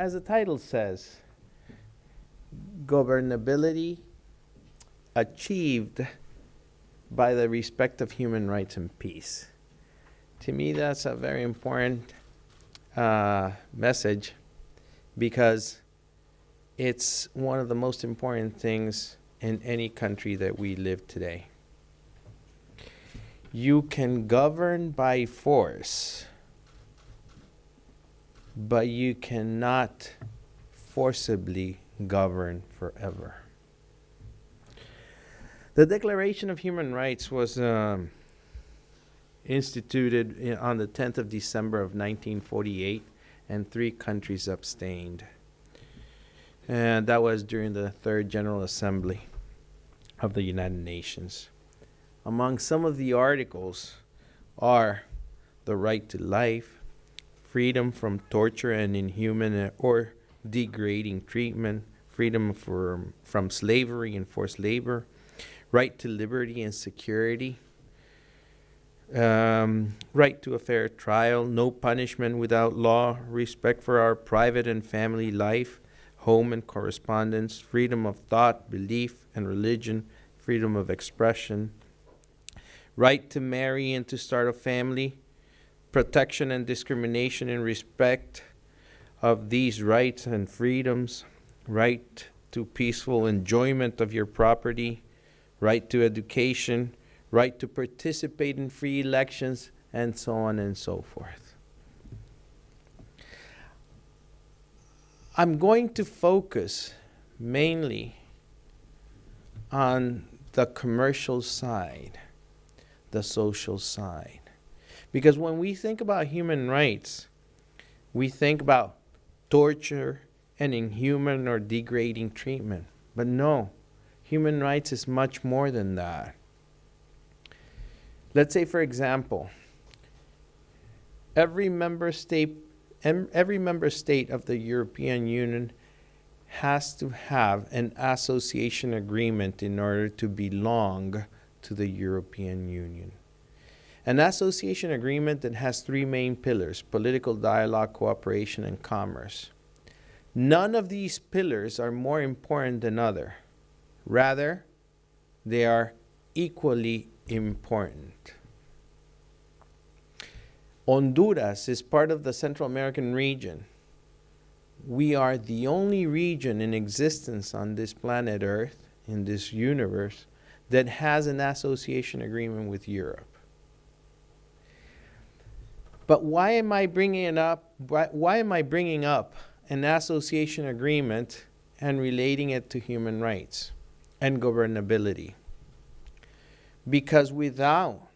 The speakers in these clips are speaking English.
as the title says, governability achieved by the respect of human rights and peace. To me, that's a very important message, because it's one of the most important things in any country that we live today. You can govern by force, but you cannot forcibly govern forever. The Declaration of Human Rights was instituted on the 10th of December of 1948, and 3 countries abstained. And that was during the Third General Assembly of the United Nations. Among some of the articles are the right to life, freedom from torture and inhuman or degrading treatment, freedom from slavery and forced labor, right to liberty and security, right to a fair trial, no punishment without law, respect for our private and family life, home and correspondence, freedom of thought, belief, and religion, freedom of expression, right to marry and to start a family, protection and discrimination in respect of these rights and freedoms, right to peaceful enjoyment of your property, right to education, right to participate in free elections, and so on and so forth. I'm going to focus mainly on the commercial side, the social side. Because when we think about human rights, we think about torture and inhuman or degrading treatment. But no, human rights is much more than that. Let's say, for example, every member state of the European Union has to have an association agreement in order to belong to the European Union. An association agreement that has 3 main pillars: political dialogue, cooperation, and commerce. None of these pillars are more important than other. Rather, they are equally important. Honduras is part of the Central American region. We are the only region in existence on this planet Earth, in this universe, that has an association agreement with Europe. But why am I bringing up an association agreement and relating it to human rights and governability? Because without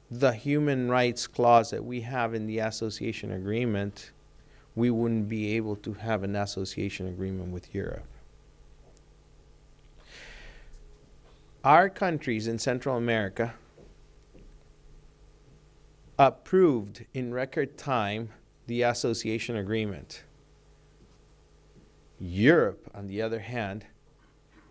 the human rights clause that we have in the association agreement, we wouldn't be able to have an association agreement with Europe. Our countries in Central America approved in record time the association agreement. Europe, on the other hand,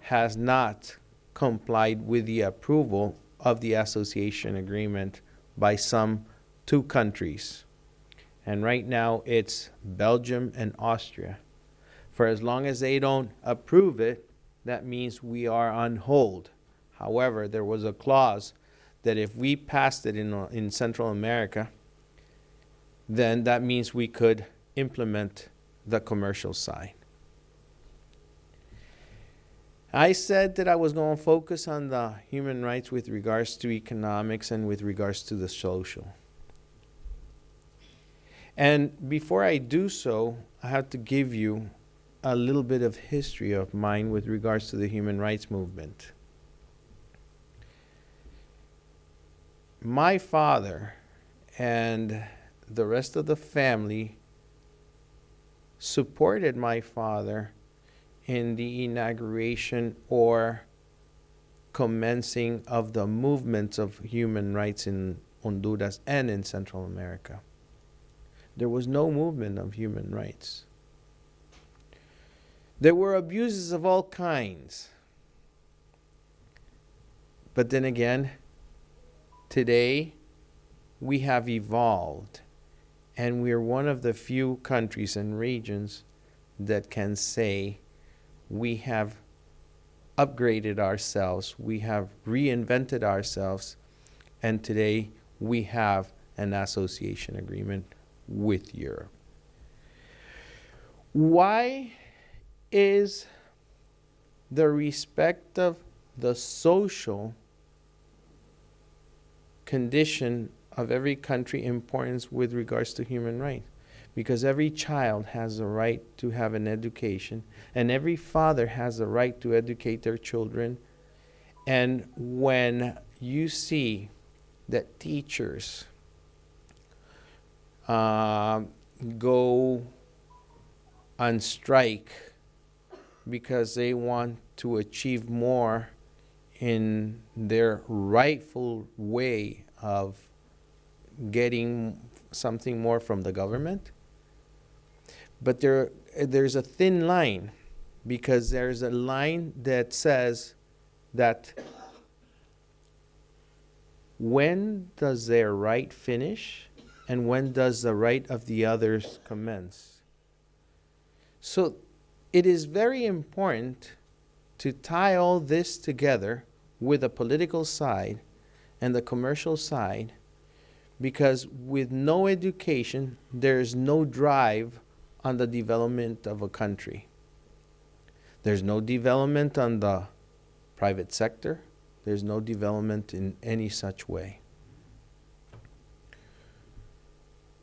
has not complied with the approval of the association agreement by some 2 countries. And right now it's Belgium and Austria. For as long as they don't approve it, that means we are on hold. However, there was a clause that if we passed it in Central America, then that means we could implement the commercial side. I said that I was going to focus on the human rights with regards to economics and with regards to the social. And before I do so, I have to give you a little bit of history of mine with regards to the human rights movement. My father and the rest of the family supported my father in the inauguration or commencing of the movements of human rights in Honduras and in Central America. There was no movement of human rights. There were abuses of all kinds. But then again, today we have evolved And we're one of the few countries and regions that can say we have upgraded ourselves, we have reinvented ourselves, and today we have an association agreement with Europe. Why is the respect of the social condition of every country important with regards to human rights? Because every child has the right to have an education, and every father has the right to educate their children. And when you see that teachers go on strike because they want to achieve more in their rightful way of getting something more from the government. But there's a thin line, because there's a line that says that when does their right finish and when does the right of the others commence? So it is very important to tie all this together with the political side and the commercial side, because with no education, there's no drive on the development of a country. There's no development on the private sector. There's no development in any such way.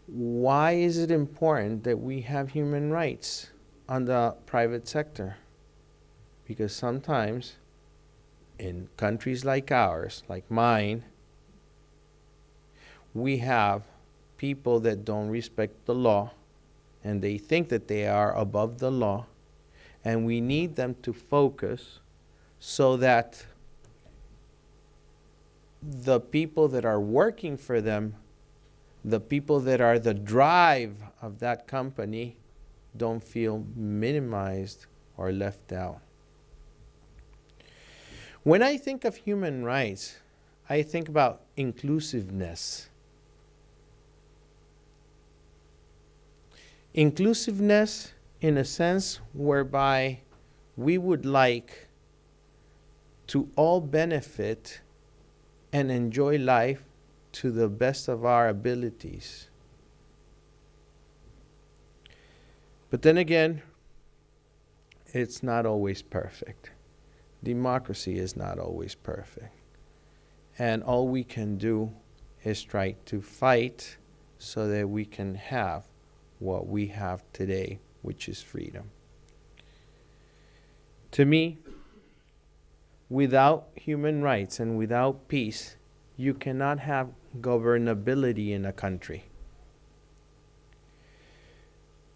Why is it important that we have human rights on the private sector? Because sometimes in countries like ours, like mine, we have people that don't respect the law, and they think that they are above the law, and we need them to focus so that the people that are working for them, the people that are the drive of that company, don't feel minimized or left out. When I think of human rights, I think about inclusiveness. Inclusiveness in a sense whereby we would like to all benefit and enjoy life to the best of our abilities. But then again, it's not always perfect. Democracy is not always perfect. And all we can do is try to fight so that we can have what we have today, which is freedom. To me, without human rights and without peace, you cannot have governability in a country.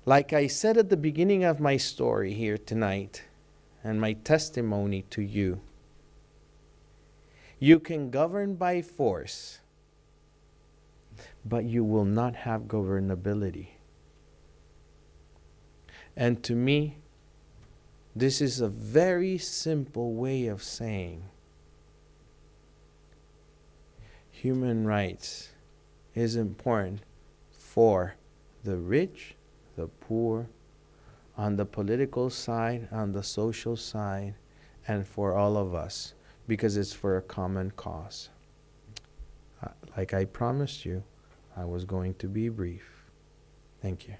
Like I said at the beginning of my story here tonight, and my testimony to you, you can govern by force, but you will not have governability. And to me, this is a very simple way of saying human rights is important for the rich, the poor, on the political side, on the social side, and for all of us, because it's for a common cause. Like I promised you, I was going to be brief. Thank you.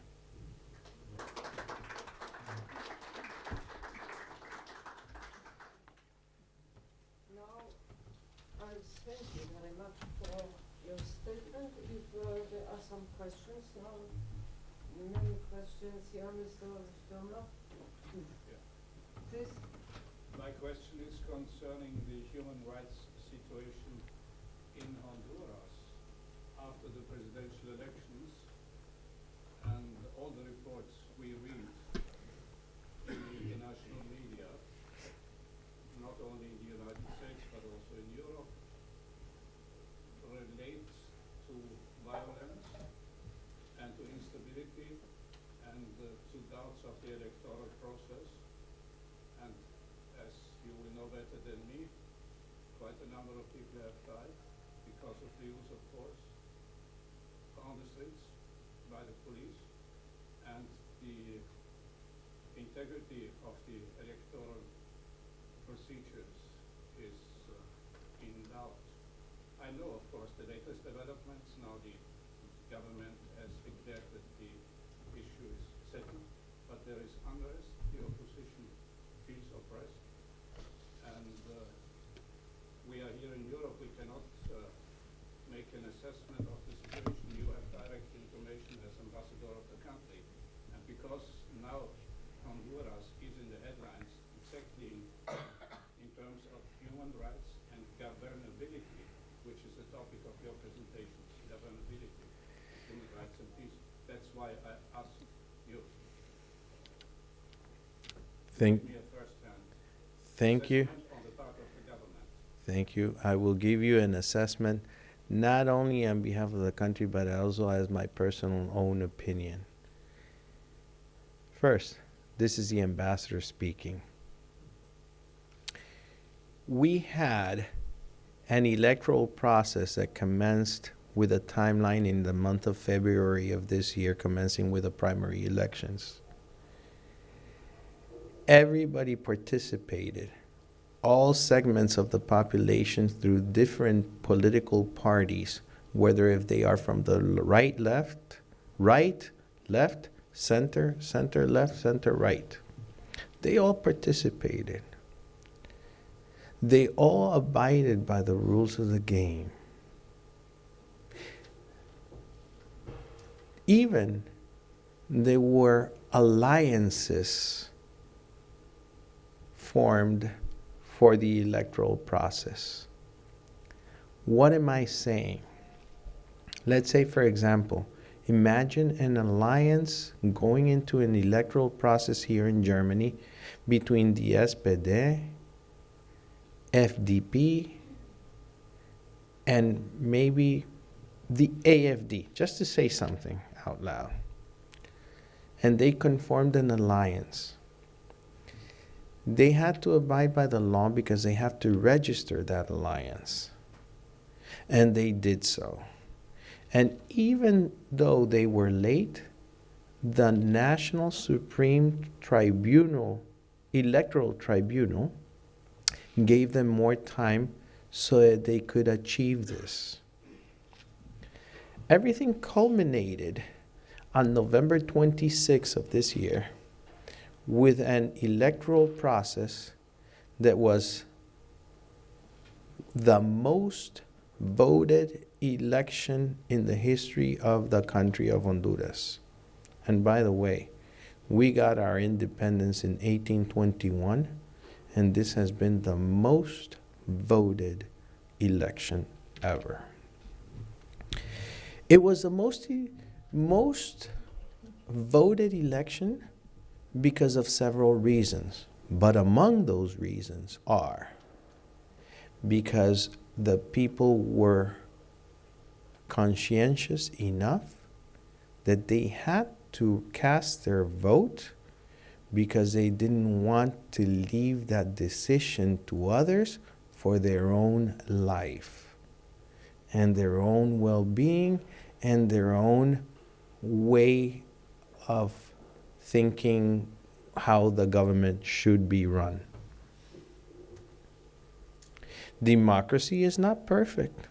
Thank you very much for your statement. If there are some questions now, many questions here, Mr. Sturmler. Please. My question is concerning the human rights situation in Honduras after the presidential elections and all the reports we read in the international media, not only in the United States but also in Europe, relate to violence and to instability and to doubts of the electoral process. And as you will know better than me, quite a number of people have died because of the use of force on the streets by by the police, and the integrity of the electoral procedures is in doubt. I know, of course, the latest developments. Now the government has declared that the issue is settled, but there is unrest. The opposition feels oppressed, and we are here in Europe. We cannot make an assessment of the situation. You have direct information as ambassador of the country, and because now Honduras is in the headlines exactly in terms of human rights and governability, which is the topic of your presentations, governability, human rights and peace. That's why I asked you to give me a first-hand Thank you. assessment on the part of the government. Thank you. I will give you an assessment, not only on behalf of the country, but also as my personal own opinion. First, this is the ambassador speaking. We had an electoral process that commenced with a timeline in the month of February of this year, commencing with the primary elections. Everybody participated, all segments of the population through different political parties, whether if they are from the right, left, center, center, left, center, right. They all participated. They all abided by the rules of the game. Even there were alliances formed for the electoral process. What am I saying? Let's say, for example, imagine an alliance going into an electoral process here in Germany between the SPD, FDP, and maybe the AFD, just to say something out loud. And they conformed an alliance. They had to abide by the law because they have to register that alliance. And they did so. And even though they were late, the National Supreme Tribunal, Electoral Tribunal, gave them more time so that they could achieve this. Everything culminated on November 26th of this year with an electoral process that was the most voted election in the history of the country of Honduras. And by the way, we got our independence in 1821, and this has been the most voted election ever. It was the most voted election because of several reasons. But among those reasons are because the people were conscientious enough that they had to cast their vote because they didn't want to leave that decision to others for their own life and their own well-being and their own way of thinking how the government should be run. Democracy is not perfect.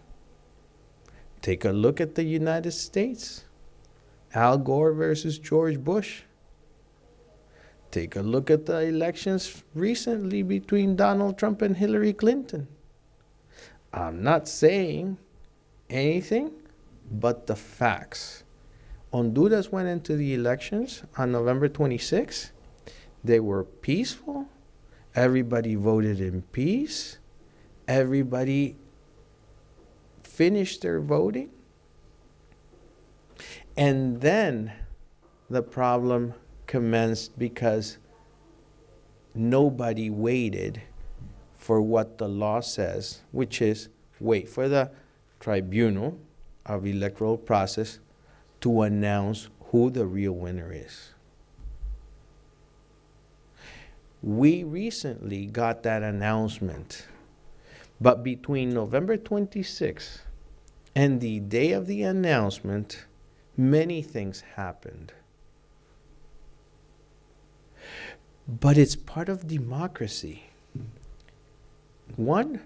Take a look at the United States. Al Gore versus George Bush. Take a look at the elections recently between Donald Trump and Hillary Clinton. I'm not saying anything but the facts. Honduras went into the elections on November 26. They were peaceful. Everybody voted in peace. Everybody finished their voting. And then the problem commenced because nobody waited for what the law says, which is wait for the tribunal of electoral process to announce who the real winner is. We recently got that announcement, but between November 26th and the day of the announcement, Many things happened. But it's part of democracy. One,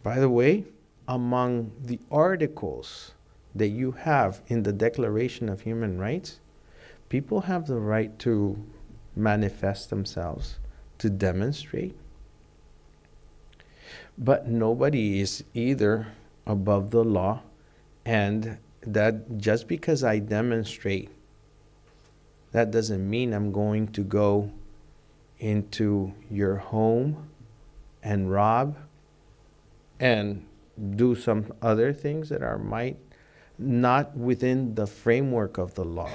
by the way, among the articles that you have in the Declaration of Human Rights, people have the right to manifest themselves, to demonstrate. But nobody is either above the law, and that just because I demonstrate, that doesn't mean I'm going to go into your home and rob and do some other things that are might not within the framework of the law.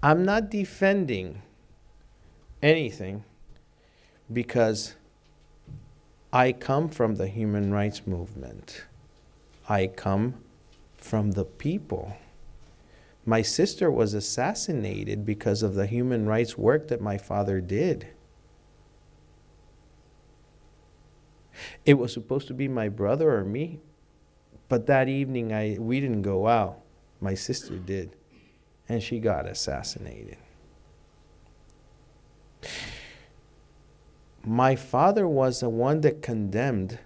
I'm not defending anything because I come from the human rights movement. I come from the people. My sister was assassinated because of the human rights work that my father did. It was supposed to be my brother or me, but that evening we didn't go out. My sister did, and she got assassinated. My father was the one that condemned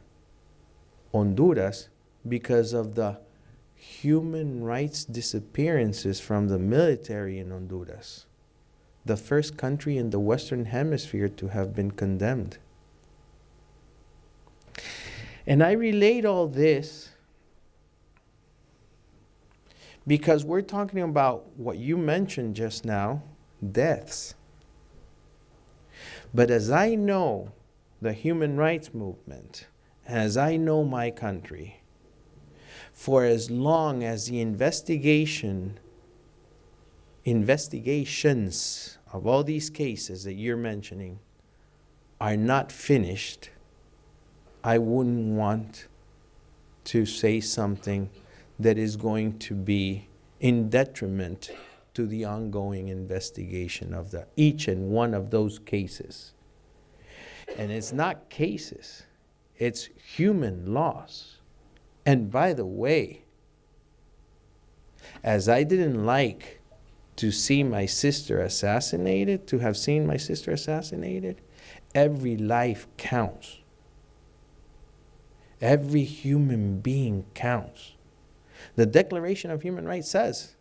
Honduras because of the human rights disappearances from the military in Honduras, the first country in the Western Hemisphere to have been condemned. And I relate all this because we're talking about what you mentioned just now, deaths. But as I know the human rights movement, as I know my country, for as long as the investigations of all these cases that you're mentioning are not finished, I wouldn't want to say something that is going to be in detriment to the ongoing investigation of each and one of those cases. And it's not cases, it's human loss. And by the way, as I didn't like to see my sister assassinated, to have seen my sister assassinated, every life counts. Every human being counts. The Declaration of Human Rights says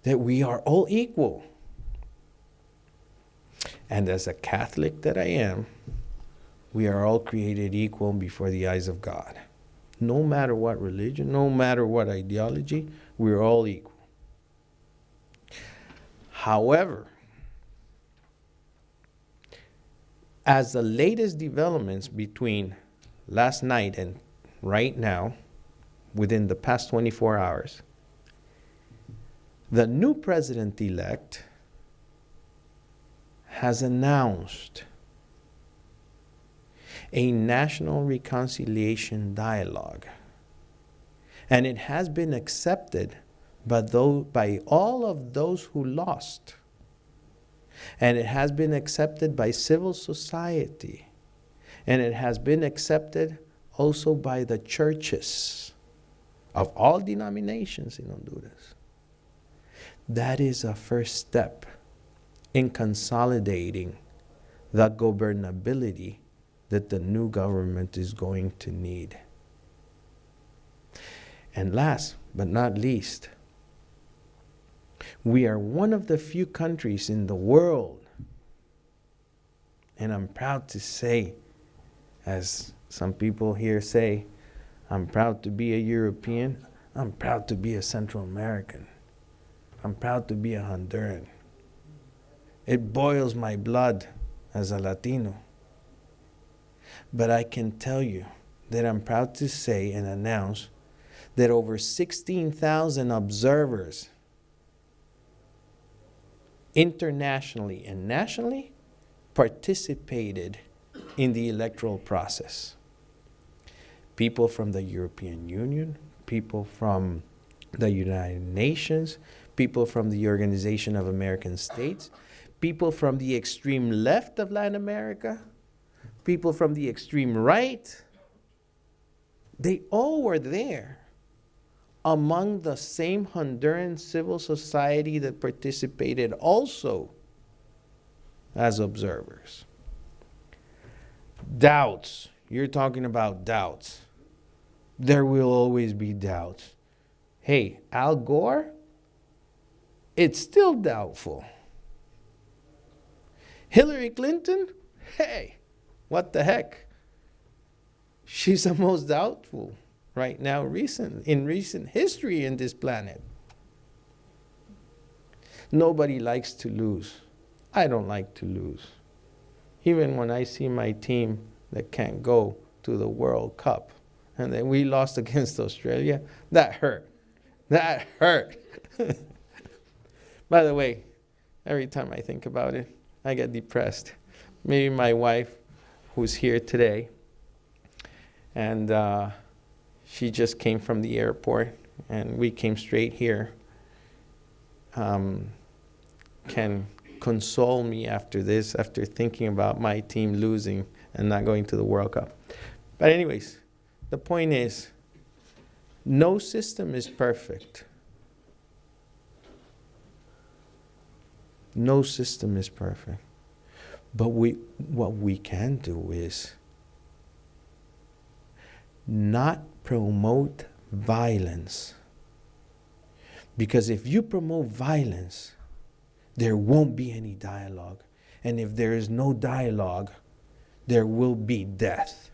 that we are all equal. And as a Catholic that I am, we are all created equal before the eyes of God. No matter what religion, no matter what ideology, we're all equal. However, as the latest developments between last night and right now, within the past 24 hours, the new president-elect has announced a national reconciliation dialogue. And it has been accepted by all of those who lost. And it has been accepted by civil society. And it has been accepted also by the churches of all denominations in Honduras. That is a first step in consolidating the governability that the new government is going to need. And last but not least, we are one of the few countries in the world, and I'm proud to say, as some people here say, I'm proud to be a European, I'm proud to be a Central American, I'm proud to be a Honduran. It boils my blood as a Latino. But I can tell you that I'm proud to say and announce that over 16,000 observers internationally and nationally participated in the electoral process. People from the European Union, people from the United Nations, people from the Organization of American States, people from the extreme left of Latin America, people from the extreme right. They all were there. among the same Honduran civil society that participated also as observers. Doubts. You're talking about doubts. There will always be doubts. Hey, Al Gore, it's still doubtful. Hillary Clinton, hey, what the heck? She's the most doubtful right now, in recent history in this planet. Nobody likes to lose. I don't like to lose. Even when I see my team that can't go to the World Cup, and then we lost against Australia, that hurt. That hurt. By the way, every time I think about it, I get depressed. Maybe my wife, who's here today, and she just came from the airport, and we came straight here, can console me after this, after thinking about my team losing and not going to the World Cup. But anyways, the point is, no system is perfect. No system is perfect. But what we can do is not promote violence. Because if you promote violence, there won't be any dialogue. And if there is no dialogue, there will be death.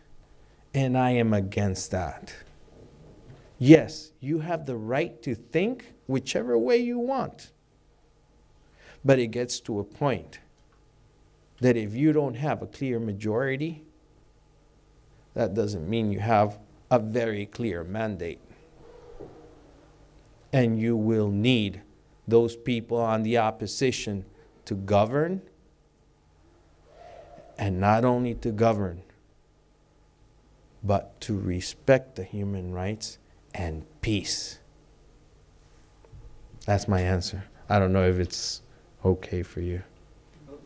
And I am against that. Yes, you have the right to think whichever way you want. But it gets to a point that if you don't have a clear majority, that doesn't mean you have a very clear mandate. And you will need those people on the opposition to govern, and not only to govern, but to respect the human rights and peace. That's my answer. I don't know if it's okay for you.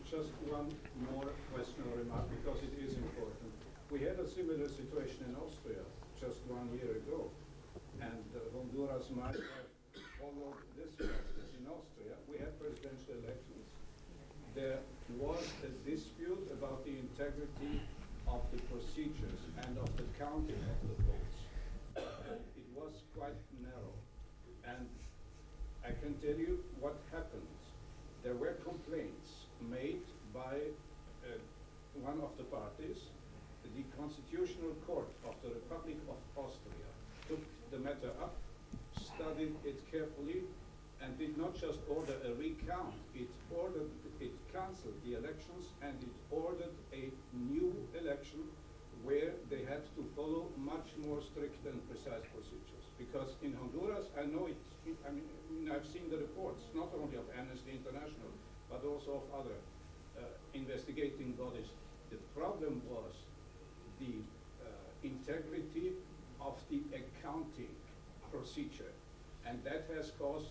Just one more question or remark, because it is important. We had a similar situation in Austria just 1 year ago, and Honduras might have followed this practice. In Austria, we had presidential elections. There was a dispute about the integrity of the procedures and of the counting of the votes. It was quite narrow. And I can tell you what happened. There were complaints made by one of the parties. The Constitutional Court of the Republic of Austria took the matter up, studied it carefully, and did not just order a recount. It cancelled the elections, and it ordered a new election where they had to follow much more strict and precise procedures. Because in Honduras, I know it, I mean, I've seen the reports, not only of Amnesty International, but also of other investigating bodies. The problem was the integrity of the accounting procedure. And that has caused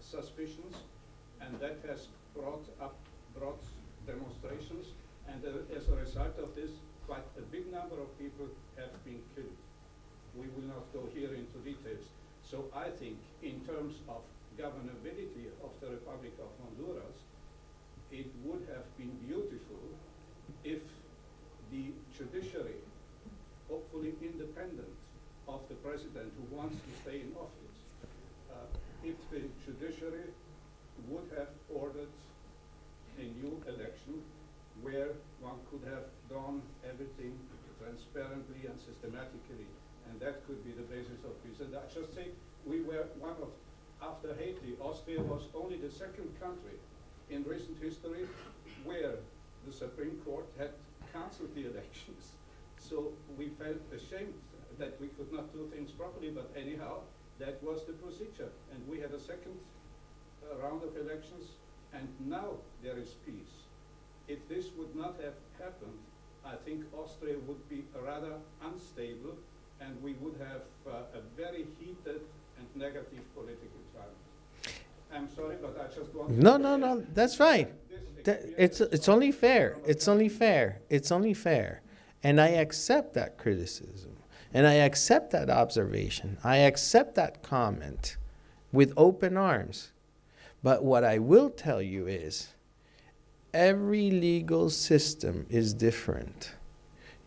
suspicions, and that has brought demonstrations, and as a result of this, quite a big number of people have been killed. We will not go here into details. So I think in terms of governability of the Republic of Honduras, it would have been beautiful if the judiciary, hopefully independent of the president who wants to stay in office, if the judiciary would have ordered a new election where one could have done everything transparently and systematically, and that could be the basis of peace. And I just say, we were one of, after Haiti, Austria was only the second country in recent history where the Supreme Court had cancelled the elections. So we felt ashamed that we could not do things properly, but anyhow, that was the procedure. And we had a second round of elections, and now there is peace. If this would not have happened, I think Austria would be rather unstable, and we would have a very heated and negative political climate. I'm sorry, but I just want to... No, that's fine. It's only fair. It's only fair. It's only fair. And I accept that criticism. And I accept that observation. I accept that comment with open arms. But what I will tell you is, every legal system is different.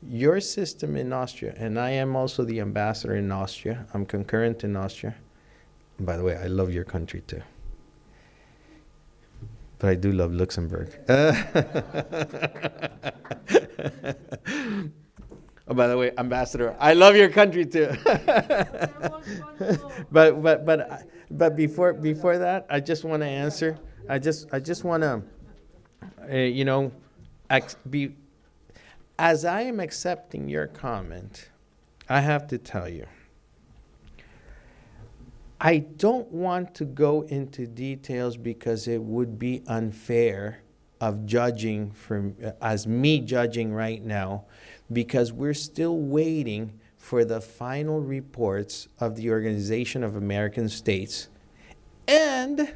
Your system in Austria, and I am also the ambassador in Austria. I'm concurrent in Austria. And by the way, I love your country too. But I do love Luxembourg. Oh, by the way, ambassador, I love your country too. but before that, I just want to answer. I just want to, as I am accepting your comment, I have to tell you, I don't want to go into details because it would be unfair of judging as me judging right now, because we're still waiting for the final reports of the Organization of American States and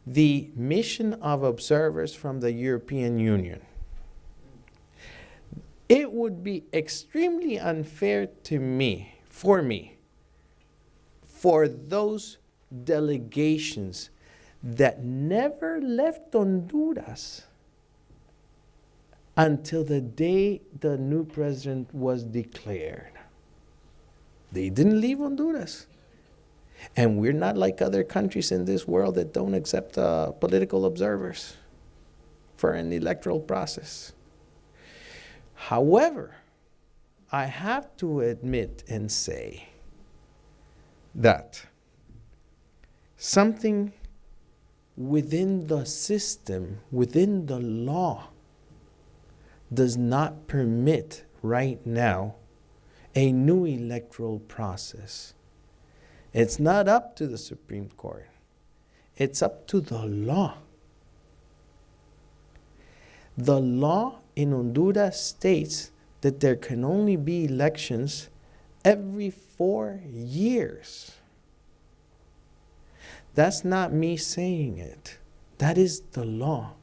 the mission of observers from the European Union. It would be extremely unfair for those delegations that never left Honduras until the day the new president was declared. They didn't leave Honduras. And we're not like other countries in this world that don't accept political observers for an electoral process. However, I have to admit and say that something within the system, within the law, does not permit right now a new electoral process. It's not up to the Supreme Court. It's up to the law. The law in Honduras states that there can only be elections every 4 years. That's not me saying it. That is the law.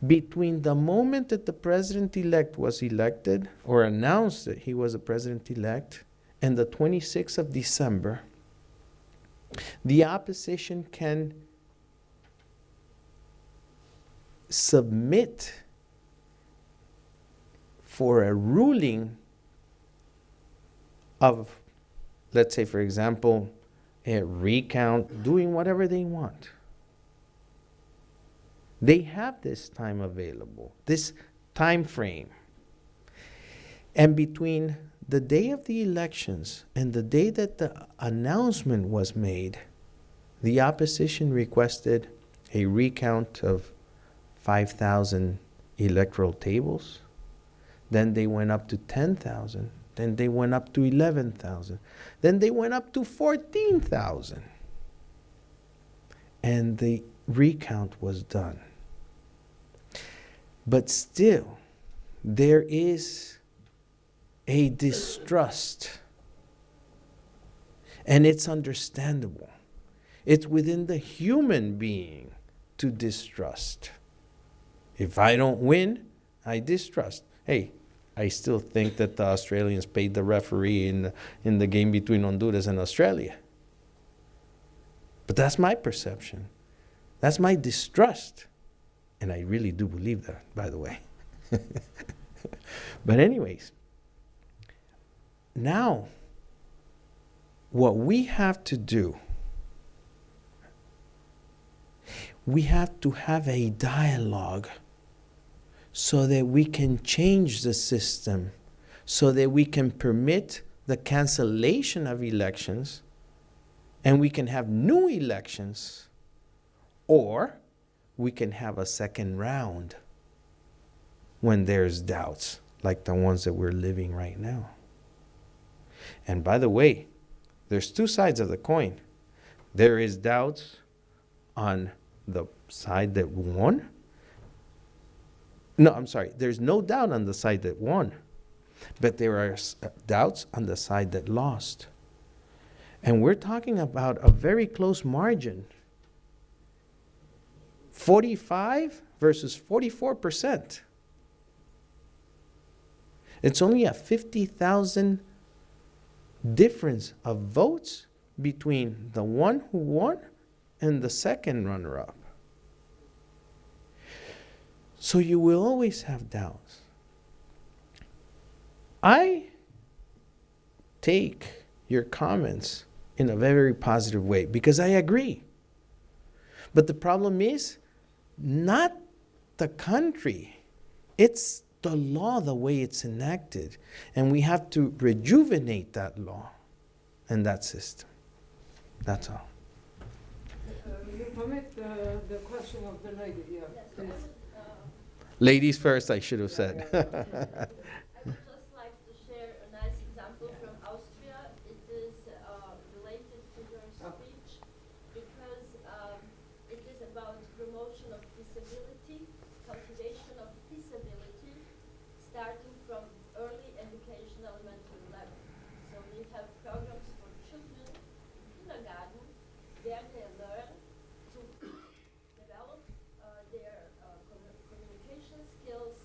Between the moment that the president-elect was elected or announced that he was a president-elect and the 26th of December, the opposition can submit for a ruling of, let's say, for example, a recount, doing whatever they want. They have this time available, this time frame. And between the day of the elections and the day that the announcement was made, the opposition requested a recount of 5,000 electoral tables. Then they went up to 10,000. Then they went up to 11,000. Then they went up to 14,000. And the recount was done. But still, there is a distrust. And it's understandable. It's within the human being to distrust. If I don't win, I distrust. Hey, I still think that the Australians paid the referee in the game between Honduras and Australia. But that's my perception. That's my distrust. And I really do believe that, by the way. But anyways, now what we have to do, we have to have a dialogue so that we can change the system, so that we can permit the cancellation of elections and we can have new elections, or we can have a second round when there's doubts like the ones that we're living right now. And by the way, there's two sides of the coin. There is doubts on the side that won. No, I'm sorry. There's no doubt on the side that won. But there are doubts on the side that lost. And we're talking about a very close margin. 45 versus 44%. It's only a 50,000 difference of votes between the one who won and the second runner-up. So you will always have doubts. I take your comments in a very positive way because I agree. But the problem is not the country. It's the law, the way it's enacted. And we have to rejuvenate that law and that system. That's all. You permit the question of the lady here, please. Ladies first, I should have said. I would just like to share a nice example from Austria. It is related to your speech because it is about promotion of peaceability, cultivation of peaceability, starting from early education, elementary level. So we have programs for children in kindergarten where they learn to develop their communication skills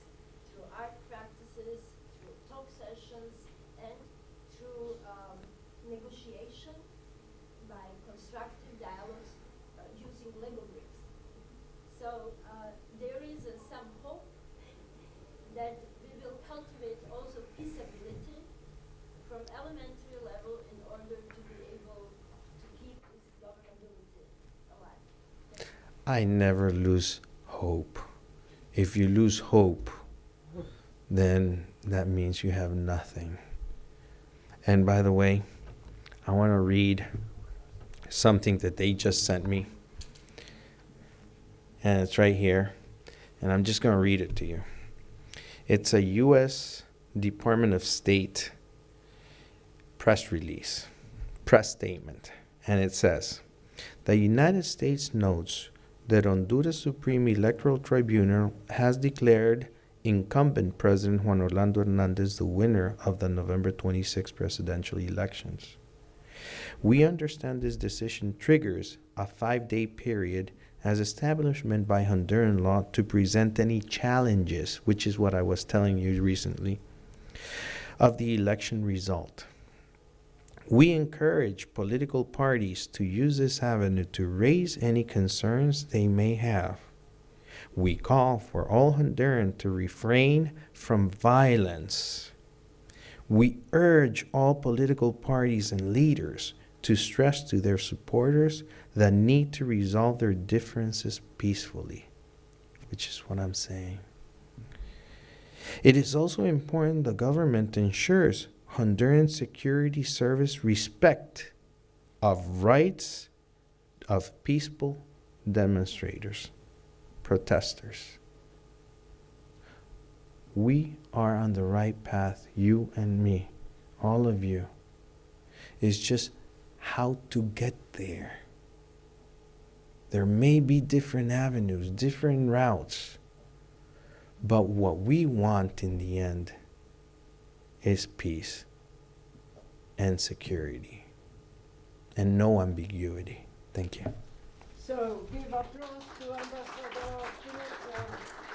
through art practices, through talk sessions, and through negotiation by constructive dialogues using Lego bricks. So there is some hope that we will cultivate also peaceability from elementary level in order to be able to keep this governability alive. Thank you. I never lose hope. If you lose hope, then that means you have nothing. And by the way, I want to read something that they just sent me. And it's right here. And I'm just going to read it to you. It's a U.S. Department of State press release, press statement. And it says, the United States notes that Honduras Supreme Electoral Tribunal has declared incumbent President Juan Orlando Hernandez the winner of the November 26 presidential elections. We understand this decision triggers a 5-day period as establishment by Honduran law to present any challenges, which is what I was telling you recently, of the election result. We encourage political parties to use this avenue to raise any concerns they may have. We call for all Hondurans to refrain from violence. We urge all political parties and leaders to stress to their supporters the need to resolve their differences peacefully, which is what I'm saying. It is also important the government ensures Honduran Security Service respect of rights of peaceful demonstrators, protesters. We are on the right path, you and me, all of you. It's just how to get there. There may be different avenues, different routes, but what we want in the end is peace and security and no ambiguity. Thank you. So give applause to Ambassador Keynote.